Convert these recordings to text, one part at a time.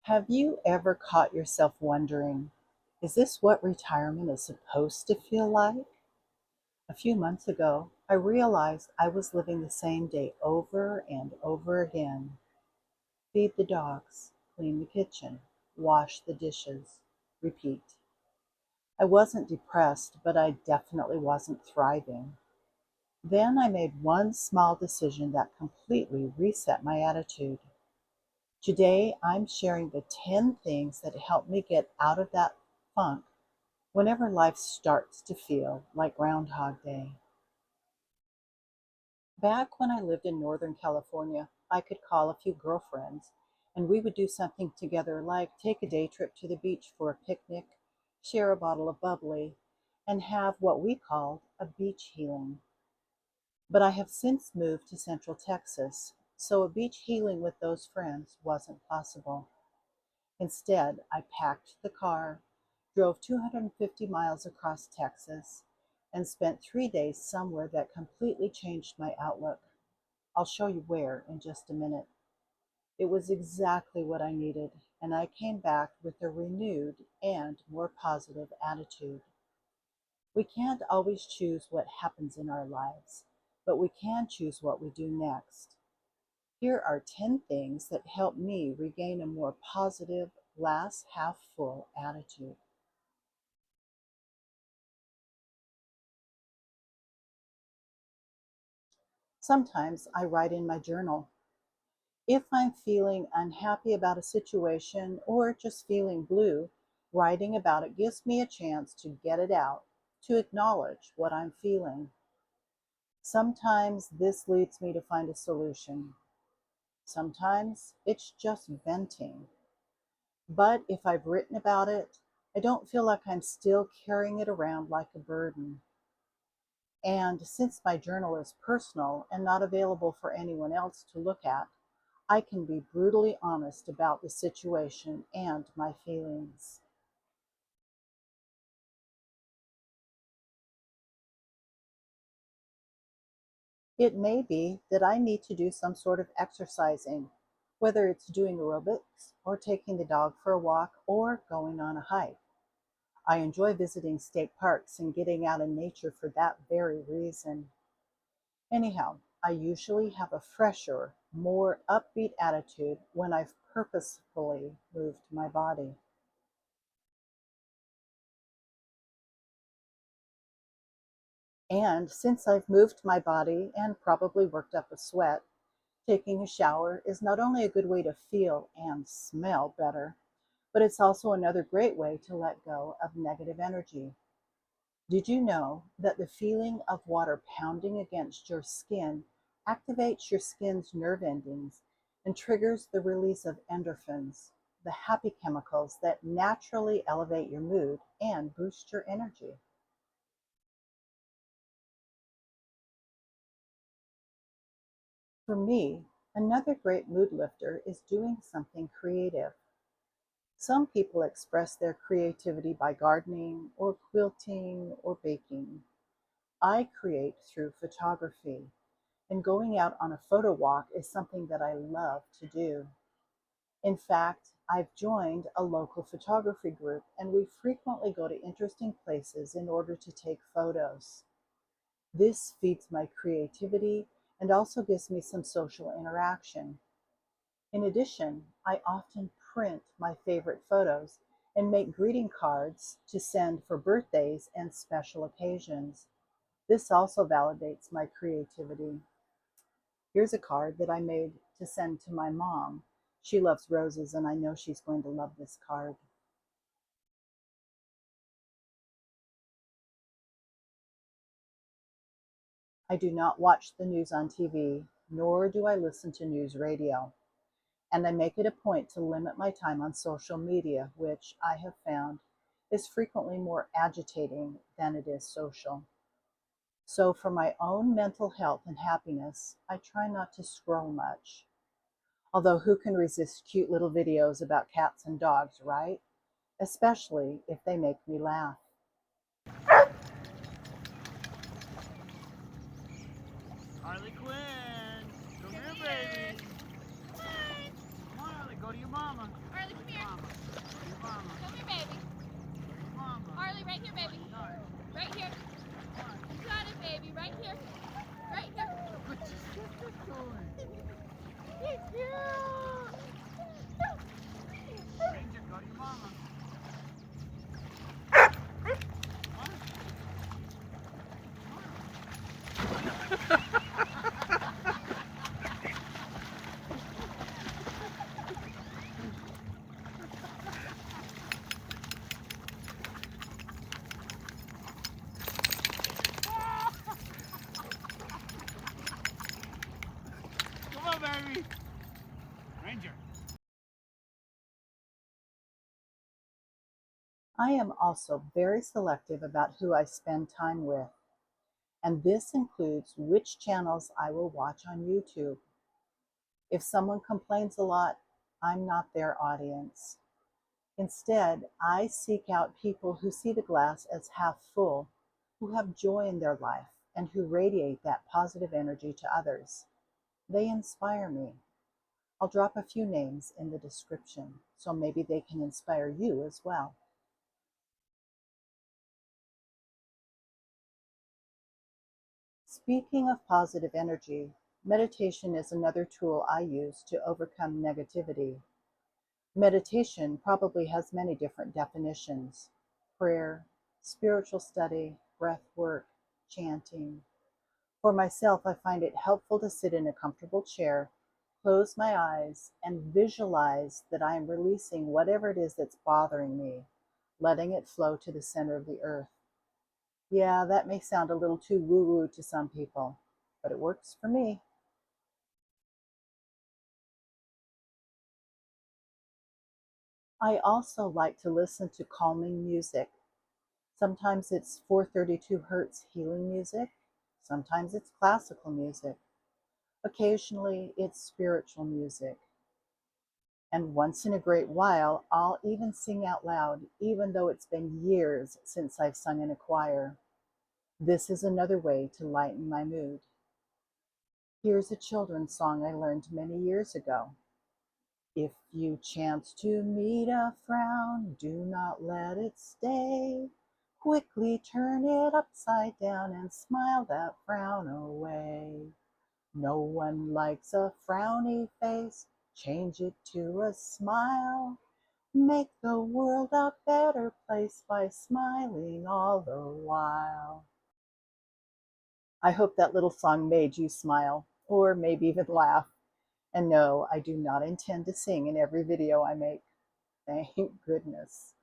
Have you ever caught yourself wondering, is this what retirement is supposed to feel like? A few months ago, I realized I was living the same day over and over again. Feed the dogs, clean the kitchen, wash the dishes, repeat. I wasn't depressed, but I definitely wasn't thriving. Then I made one small decision that completely reset my attitude. Today, I'm sharing the 10 things that help me get out of that funk whenever life starts to feel like Groundhog Day. Back when I lived in Northern California, I could call a few girlfriends and we would do something together like take a day trip to the beach for a picnic, share a bottle of bubbly, and have what we called a beach healing. But I have since moved to Central Texas, so a beach healing with those friends wasn't possible. Instead, I packed the car, drove 250 miles across Texas, and spent 3 days somewhere that completely changed my outlook. I'll show you where in just a minute. It was exactly what I needed, and I came back with a renewed and more positive attitude. We can't always choose what happens in our lives, but we can choose what we do next. Here are 10 things that help me regain a more positive, glass half full attitude. Sometimes I write in my journal. If I'm feeling unhappy about a situation or just feeling blue, writing about it gives me a chance to get it out, to acknowledge what I'm feeling. Sometimes this leads me to find a solution. Sometimes it's just venting. But if I've written about it, I don't feel like I'm still carrying it around like a burden. And since my journal is personal and not available for anyone else to look at, I can be brutally honest about the situation and my feelings. It may be that I need to do some sort of exercising, whether it's doing aerobics or taking the dog for a walk or going on a hike. I enjoy visiting state parks and getting out in nature for that very reason. Anyhow, I usually have a fresher, more upbeat attitude when I've purposefully moved my body. And since I've moved my body and probably worked up a sweat, taking a shower is not only a good way to feel and smell better, but it's also another great way to let go of negative energy. Did you know that the feeling of water pounding against your skin activates your skin's nerve endings and triggers the release of endorphins, the happy chemicals that naturally elevate your mood and boost your energy? For me, another great mood lifter is doing something creative. Some people express their creativity by gardening or quilting or baking. I create through photography, and going out on a photo walk is something that I love to do. In fact, I've joined a local photography group and we frequently go to interesting places in order to take photos. This feeds my creativity and also gives me some social interaction. In addition, I often print my favorite photos and make greeting cards to send for birthdays and special occasions. This also validates my creativity. Here's a card that I made to send to my mom. She loves roses, and I know she's going to love this card. I do not watch the news on TV, nor do I listen to news radio. And I make it a point to limit my time on social media, which I have found is frequently more agitating than it is social. So, for my own mental health and happiness, I try not to scroll much. Although, who can resist cute little videos about cats and dogs, right? Especially if they make me laugh. Harley Quinn, come here, baby. Come on, Harley, go to your mama. Harley, come here. I am also very selective about who I spend time with, and this includes which channels I will watch on YouTube. If someone complains a lot, I'm not their audience. Instead, I seek out people who see the glass as half full, who have joy in their life, and who radiate that positive energy to others. They inspire me. I'll drop a few names in the description, so maybe they can inspire you as well. Speaking of positive energy, meditation is another tool I use to overcome negativity. Meditation probably has many different definitions: prayer, spiritual study, breath work, chanting. For myself, I find it helpful to sit in a comfortable chair, close my eyes, and visualize that I am releasing whatever it is that's bothering me, letting it flow to the center of the earth. Yeah, that may sound a little too woo-woo to some people, but it works for me. I also like to listen to calming music. Sometimes it's 432 hertz healing music, sometimes it's classical music, occasionally it's spiritual music. And once in a great while, I'll even sing out loud, even though it's been years since I've sung in a choir. This is another way to lighten my mood. Here's a children's song I learned many years ago. If you chance to meet a frown, do not let it stay. Quickly turn it upside down and smile that frown away. No one likes a frowny face, change it to a smile. Make the world a better place by smiling all the while. I hope that little song made you smile, or maybe even laugh. And no, I do not intend to sing in every video I make. Thank goodness.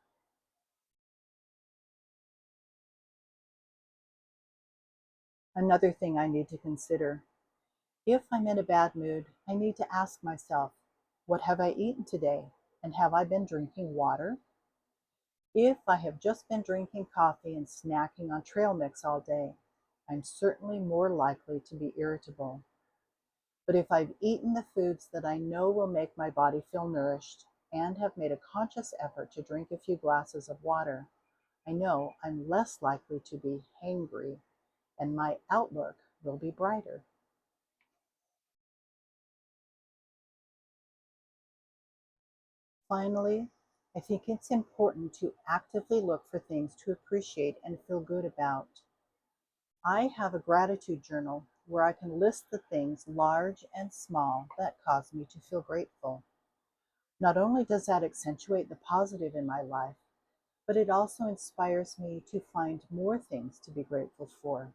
Another thing I need to consider: if I'm in a bad mood, I need to ask myself, what have I eaten today? And have I been drinking water? If I have just been drinking coffee and snacking on trail mix all day, I'm certainly more likely to be irritable. But if I've eaten the foods that I know will make my body feel nourished and have made a conscious effort to drink a few glasses of water, I know I'm less likely to be hangry and my outlook will be brighter. Finally, I think it's important to actively look for things to appreciate and feel good about. I have a gratitude journal where I can list the things, large and small, that cause me to feel grateful. Not only does that accentuate the positive in my life, but it also inspires me to find more things to be grateful for.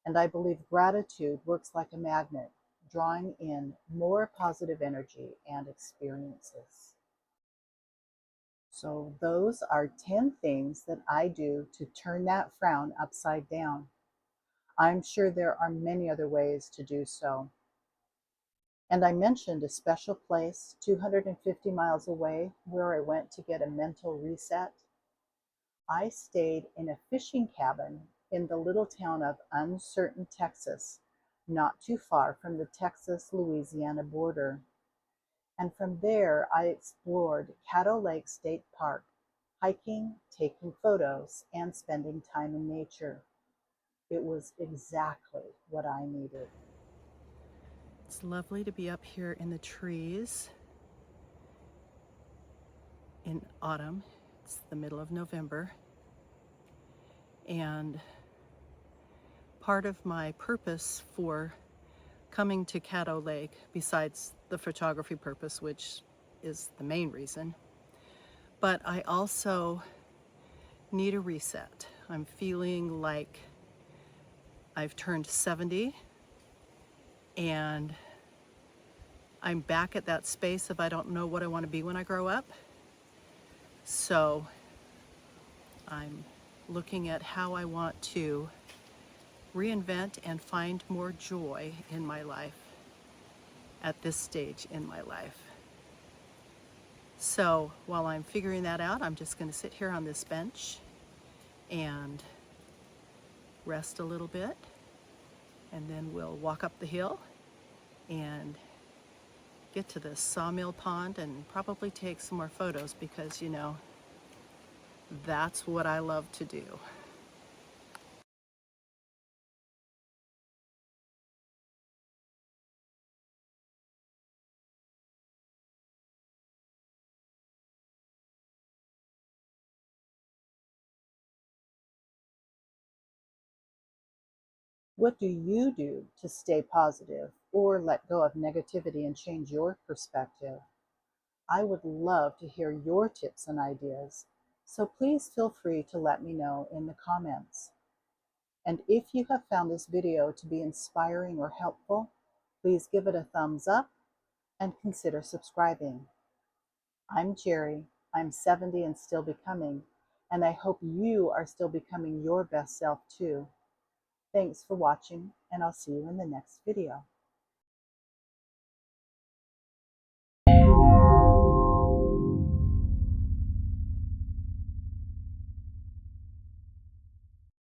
And I believe gratitude works like a magnet, drawing in more positive energy and experiences. So, those are 10 things that I do to turn that frown upside down. I'm sure there are many other ways to do so. And I mentioned a special place 250 miles away where I went to get a mental reset. I stayed in a fishing cabin in the little town of Uncertain, Texas, not too far from the Texas-Louisiana border. And from there, I explored Caddo Lake State Park, hiking, taking photos, and spending time in nature. It was exactly what I needed. It's lovely to be up here in the trees in autumn. It's the middle of November. And part of my purpose for coming to Caddo Lake, besides the photography purpose, which is the main reason, but I also need a reset. I'm feeling like I've turned 70 and I'm back at that space of I don't know what I want to be when I grow up. So I'm looking at how I want to reinvent and find more joy in my life at this stage in my life. So while I'm figuring that out, I'm just going to sit here on this bench and rest a little bit, and then we'll walk up the hill and get to the sawmill pond and probably take some more photos because, you know, that's what I love to do. What do you do to stay positive or let go of negativity and change your perspective? I would love to hear your tips and ideas, so please feel free to let me know in the comments. And if you have found this video to be inspiring or helpful, please give it a thumbs up and consider subscribing. I'm Jerry. I'm 70 and still becoming, and I hope you are still becoming your best self too. Thanks for watching, and I'll see you in the next video.